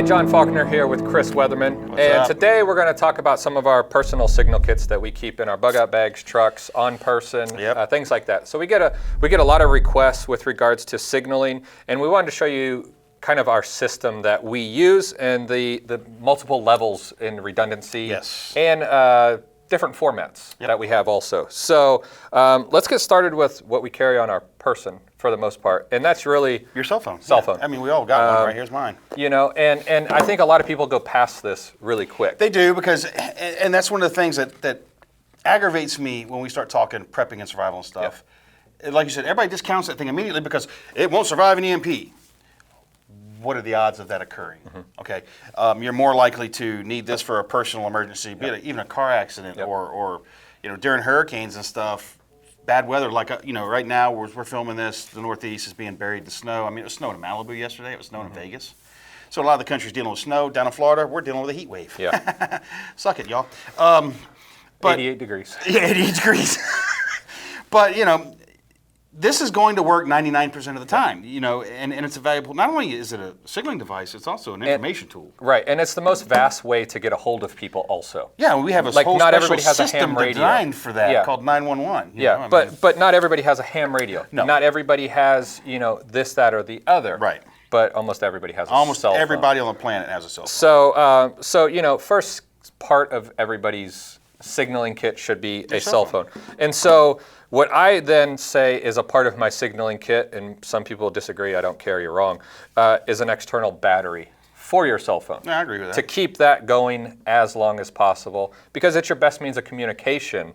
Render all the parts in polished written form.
John Faulkner here with Chris Weatherman. Today we're going to talk about some of our personal signal kits that we keep in our bug out bags, trucks, on person, things like that. So we get a lot of requests with regards to signaling, and we wanted to show you kind of our system that we use and the multiple levels in redundancy and different formats that we have also. So let's get started with what we carry on our person for the most part, and that's really your cell phone. Phone. I mean, we all got one. Right here's mine. You know, and I think a lot of people go past this really quick. They do, because, and that's one of the things that aggravates me when we start talking prepping and survival and stuff. Like you said, everybody discounts that thing immediately because it won't survive an EMP. What are the odds of that occurring? Okay, you're more likely to need this for a personal emergency, be it even a car accident or you know, during hurricanes and stuff, bad weather. Like right now we're filming this, the Northeast is being buried in snow. I mean, it was snowing in Malibu yesterday. It was snowing in Vegas. So a lot of the country's dealing with snow. Down in Florida, we're dealing with a heat wave. Yeah. Suck it, y'all. But 88 degrees. Yeah, 88 degrees. But you know, this is going to work 99% of the time, you know, and it's a valuable, not only is it a signaling device, it's also an information tool. Right, and it's the most vast way to get a hold of people also. Yeah, we have a whole not special everybody has system a ham radio designed for that called 911. Yeah, but not everybody has a ham radio. No. Not everybody has, you know, this, that, or the other. Right. But almost everybody has a cell phone. Almost everybody on the planet has a cell phone. So you know, first part of everybody's signaling kit should be a cell phone. And so what I then say is a part of my signaling kit, and some people disagree, I don't care, you're wrong, is an external battery for your cell phone. Yeah, I agree with that. To keep that going as long as possible, because it's your best means of communication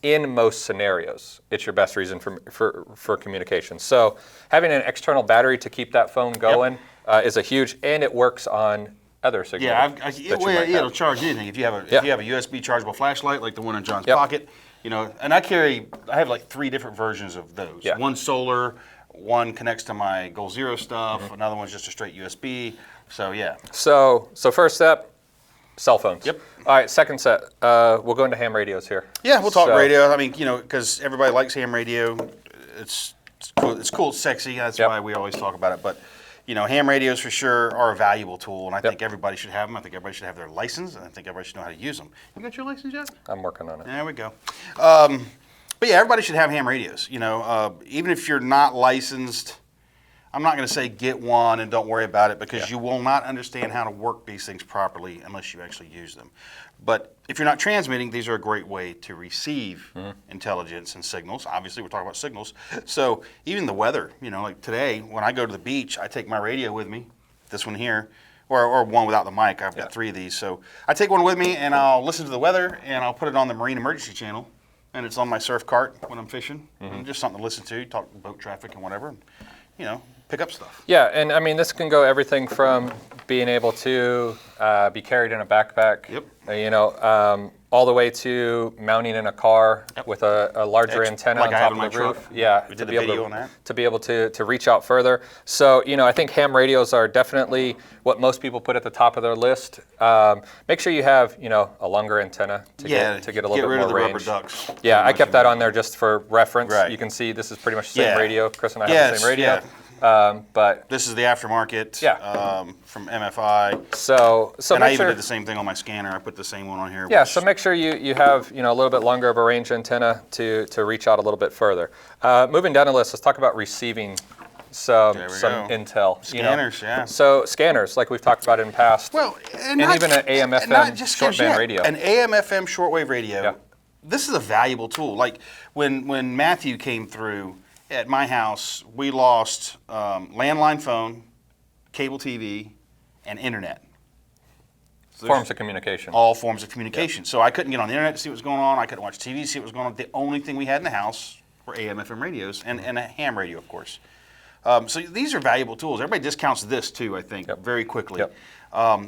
in most scenarios. It's your best reason for communication. So having an external battery to keep that phone going is a huge, and it works on other signals. Yeah, it'll charge anything. If you have a USB chargeable flashlight like the one in John's pocket, you know, and I have like 3 different versions of those. Yeah. One solar, one connects to my Goal Zero stuff, another one's just a straight USB. So yeah. So first step, cell phones. Yep. All right, second set, we'll go into ham radios here. Yeah, we'll talk radio. I mean, you know, because everybody likes ham radio. It's cool, it's sexy. That's why we always talk about it. But you know, ham radios for sure are a valuable tool, and I think everybody should have them. I think everybody should have their license, and I think everybody should know how to use them. You got your license yet? I'm working on it. There we go. But yeah, everybody should have ham radios. You know, even if you're not licensed, I'm not going to say get one and don't worry about it, because you will not understand how to work these things properly unless you actually use them. But if you're not transmitting, these are a great way to receive intelligence and signals. Obviously, we're talking about signals. So even the weather, you know, like today, when I go to the beach, I take my radio with me, this one here, or one without the mic. I've got 3 of these. So I take one with me, and I'll listen to the weather, and I'll put it on the Marine Emergency Channel, and it's on my surf cart when I'm fishing. And just something to listen to, talk boat traffic and whatever, and, you know, pick up stuff. Yeah, and I mean, this can go everything from being able to be carried in a backpack, you know, all the way to mounting in a car with a larger antenna on top of the roof. Yeah, we did the video on that. To be able to reach out further. So, you know, I think ham radios are definitely what most people put at the top of their list. Make sure you have, you know, a longer antenna to get a little bit more range. Get rid of the rubber ducks. Yeah, I kept that on there just for reference. Right. You can see this is pretty much the same radio. Chris and I have the same radio. But this is the aftermarket from MFI. So and I even did the same thing on my scanner. I put the same one on here. Yeah, so make sure you have, you know, a little bit longer of a range antenna to reach out a little bit further. Moving down the list, let's talk about receiving some intel. Scanners, So scanners, like we've talked about in the past. Well, and even an AM/FM short-band radio. An AM/FM shortwave radio. Yeah. This is a valuable tool. Like when Matthew came through at my house, we lost landline phone, cable TV, and internet. So forms of communication. All forms of communication. Yep. So I couldn't get on the internet to see what was going on. I couldn't watch TV to see what was going on. The only thing we had in the house were AM/FM radios and a ham radio, of course. So these are valuable tools. Everybody discounts this too, I think, very quickly. Yep.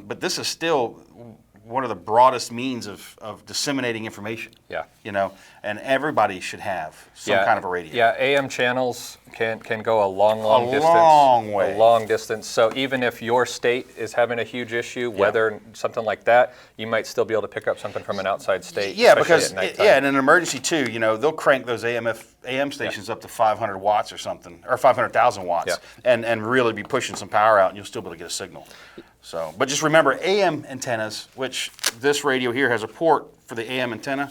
But this is still one of the broadest means of disseminating information. Yeah. You know, and everybody should have some kind of a radio. Yeah, AM channels can go a long distance. A long way. A long distance. So even if your state is having a huge issue, weather, something like that, you might still be able to pick up something from an outside state. Yeah, because and in an emergency too, you know, they'll crank those AM stations up to 500 watts or something, or 500,000 watts, and really be pushing some power out, and you'll still be able to get a signal. So, but just remember AM antennas, which this radio here has a port for the AM antenna.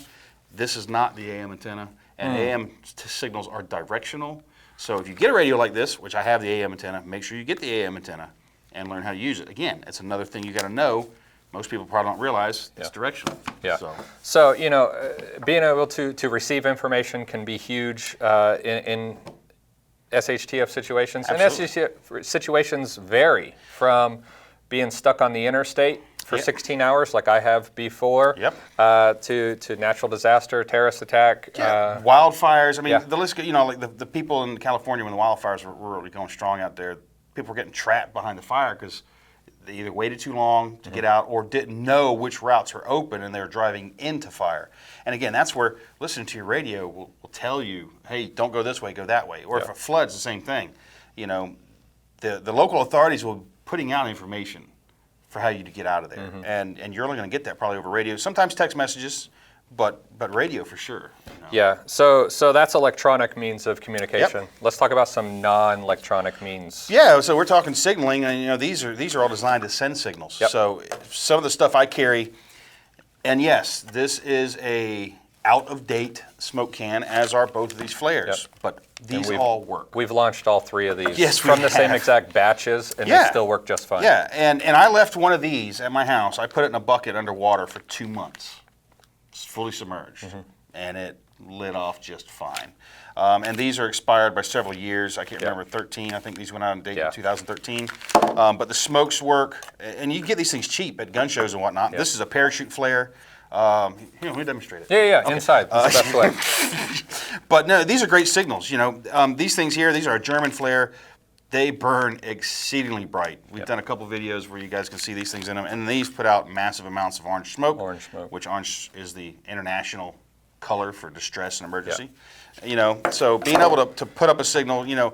This is not the AM antenna, and AM signals are directional. So if you get a radio like this, which I have the AM antenna, make sure you get the AM antenna and learn how to use it. Again, it's another thing you got to know. Most people probably don't realize it's directional. Yeah. So you know, being able to receive information can be huge in SHTF situations. Absolutely. And SHTF situations vary from being stuck on the interstate for 16 hours, like I have before, to natural disaster, terrorist attack. Wildfires. I mean, the list, you know, like the people in California when the wildfires were really going strong out there, people were getting trapped behind the fire because they either waited too long to get out or didn't know which routes were open and they were driving into fire. And again, that's where listening to your radio will tell you, hey, don't go this way, go that way. Or if it floods, the same thing. You know, the local authorities will be putting out information for how you to get out of there. And you're only going to get that probably over radio. Sometimes text messages, but radio for sure. You know? Yeah, so that's electronic means of communication. Let's talk about some non-electronic means. Yeah, so we're talking signaling, and you know these are all designed to send signals. So some of the stuff I carry, and yes, this is a out-of-date smoke can, as are both of these flares, but these all work. We've launched all three of these Yes, from the same exact batches, and they still work just fine. Yeah, and I left one of these at my house. I put it in a bucket underwater for 2 months. It's fully submerged, and it lit off just fine. And these are expired by several years. I can't remember, 13. I think these went out in date in 2013. But the smokes work, and you can get these things cheap at gun shows and whatnot. This is a parachute flare. Let me demonstrate it. Okay. Inside. That's the best way. But no, these are great signals. You know, these things here, these are a German flare. They burn exceedingly bright. We've done a couple videos where you guys can see these things in them, and these put out massive amounts of orange smoke. Which orange is the international color for distress and emergency. You know, so being able to put up a signal, you know,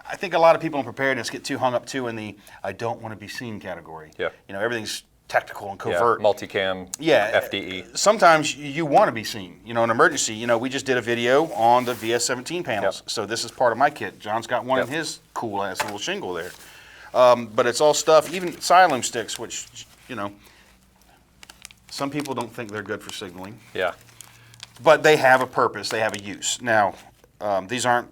I think a lot of people in preparedness get too hung up too in the I don't want to be seen category. You know, everything's tactical and covert. Multicam, FDE. Sometimes you want to be seen. You know, in emergency, you know, we just did a video on the VS-17 panels. So this is part of my kit. John's got one in his cool ass little shingle there. But it's all stuff, even Siloom sticks, which, you know, some people don't think they're good for signaling. But they have a purpose, they have a use. Now, these aren't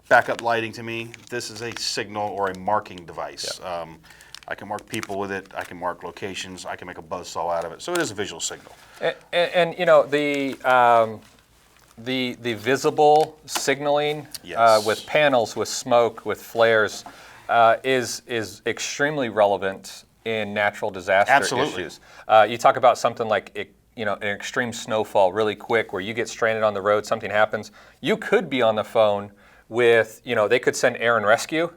backup lighting to me. This is a signal or a marking device. I can mark people with it. I can mark locations. I can make a buzzsaw out of it. So it is a visual signal. And you know, the visible signaling with panels, with smoke, with flares is extremely relevant in natural disaster issues. You talk about something like an extreme snowfall really quick where you get stranded on the road, something happens. You could be on the phone with, they could send air and rescue.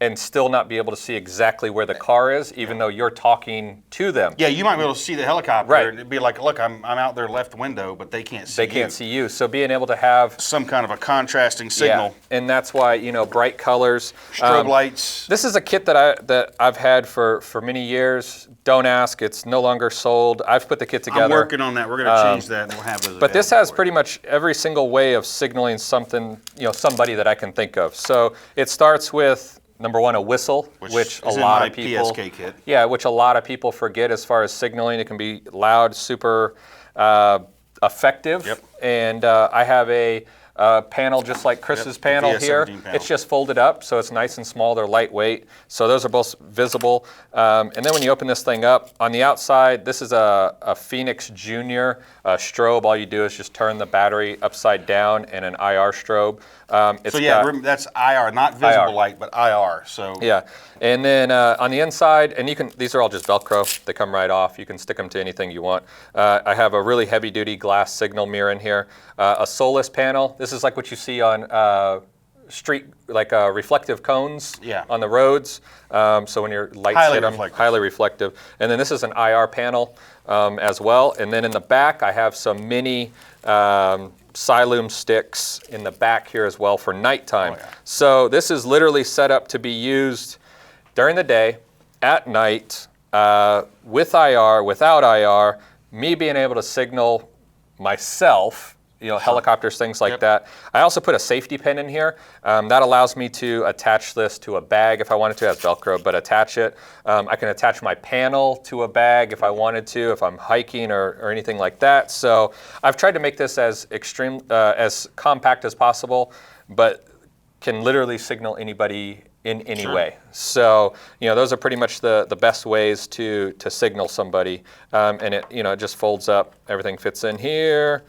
And still not be able to see exactly where the car is, even though you're talking to them. Yeah, you might be able to see the helicopter and be like, look, I'm out their left window, but they can't see you. They can't see you. So being able to have some kind of a contrasting signal. And that's why, bright colors. Strobe lights. This is a kit that I've had for many years. Don't ask, it's no longer sold. I've put the kit together. I'm working on that. We're going to change that and we'll have those. But this has pretty much every single way of signaling something, somebody that I can think of. So it starts with, number one, a whistle, which a lot of people, PSK kit. Which a lot of people forget as far as signaling. It can be loud, super effective. And I have a panel just like Chris's panel here. Panel. It's just folded up, so it's nice and small. They're lightweight, so those are both visible. And then when you open this thing up, on the outside, this is a Phoenix Junior strobe. All you do is just turn the battery upside down and an IR strobe. That's IR, not visible light, but IR. So and then on the inside, and these are all just Velcro. They come right off. You can stick them to anything you want. I have a really heavy-duty glass signal mirror in here. A Solus panel. This is like what you see on street, like reflective cones on the roads. So when your lights hit them, highly reflective. And then this is an IR panel as well. And then in the back, I have some mini Siloom sticks in the back here as well for nighttime. So this is literally set up to be used during the day, at night, with IR, without IR, me being able to signal myself helicopters, things like that. I also put a safety pin in here. That allows me to attach this to a bag if I wanted to. It has Velcro, but attach it. I can attach my panel to a bag if I wanted to, if I'm hiking or anything like that. So I've tried to make this as as compact as possible, but can literally signal anybody in any way. So, those are pretty much the best ways to signal somebody. And it just folds up. Everything fits in here.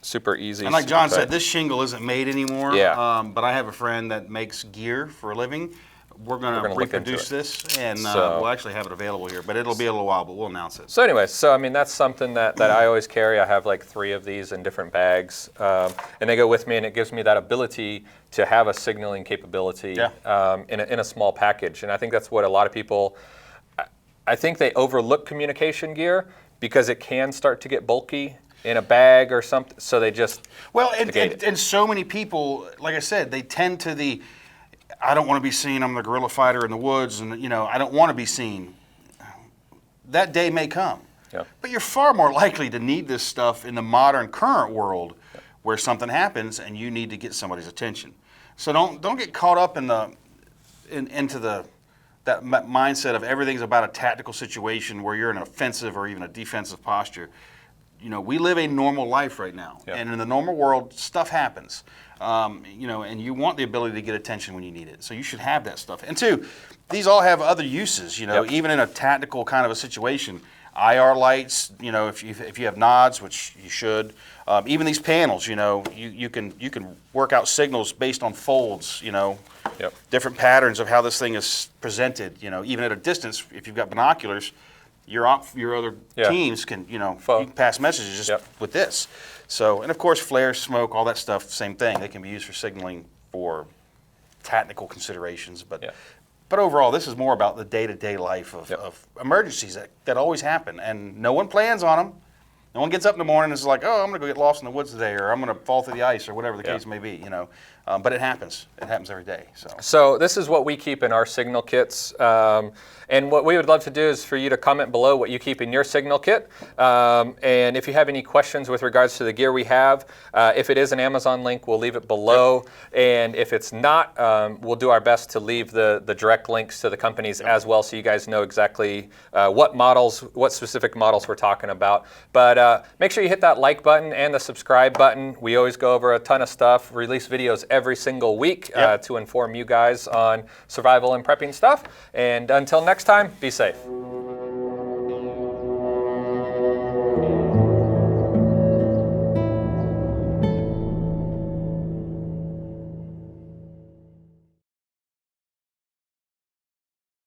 Super easy. And like John said, this shingle isn't made anymore. Yeah. But I have a friend that makes gear for a living. We're going to reproduce this, and we'll actually have it available here. But it'll be a little while, but we'll announce it. So anyway, that's something that I always carry. I have like 3 of these in different bags, and they go with me, and it gives me that ability to have a signaling capability in a small package. And I think that's what a lot of people, I think they overlook communication gear because it can start to get bulky in a bag or something, so they just and so many people, like I said, they tend to I don't want to be seen. I'm the guerrilla fighter in the woods, and I don't want to be seen. That day may come, but you're far more likely to need this stuff in the modern current world, where something happens and you need to get somebody's attention. So don't get caught up into that mindset of everything's about a tactical situation where you're in an offensive or even a defensive posture. We live a normal life right now, and in the normal world, stuff happens. And you want the ability to get attention when you need it. So you should have that stuff. And 2, these all have other uses, even in a tactical kind of a situation. IR lights, if you have nods, which you should. Even these panels, you can work out signals based on folds, different patterns of how this thing is presented, even at a distance. If you've got binoculars, your other teams can, you can pass messages just with this. So, and of course, flare, smoke, all that stuff, same thing. They can be used for signaling for tactical considerations. But overall, this is more about the day-to-day life of emergencies that always happen. And no one plans on them. No one gets up in the morning and is like, oh, I'm going to go get lost in the woods today, or I'm going to fall through the ice, or whatever the case may be, But it happens. It happens every day. So this is what we keep in our signal kits. And what we would love to do is for you to comment below what you keep in your signal kit. And if you have any questions with regards to the gear we have, if it is an Amazon link, we'll leave it below. And if it's not, we'll do our best to leave the direct links to the companies as well, so you guys know exactly what specific models we're talking about. But make sure you hit that like button and the subscribe button. We always go over a ton of stuff, release videos every single week to inform you guys on survival and prepping stuff. And until next time, be safe.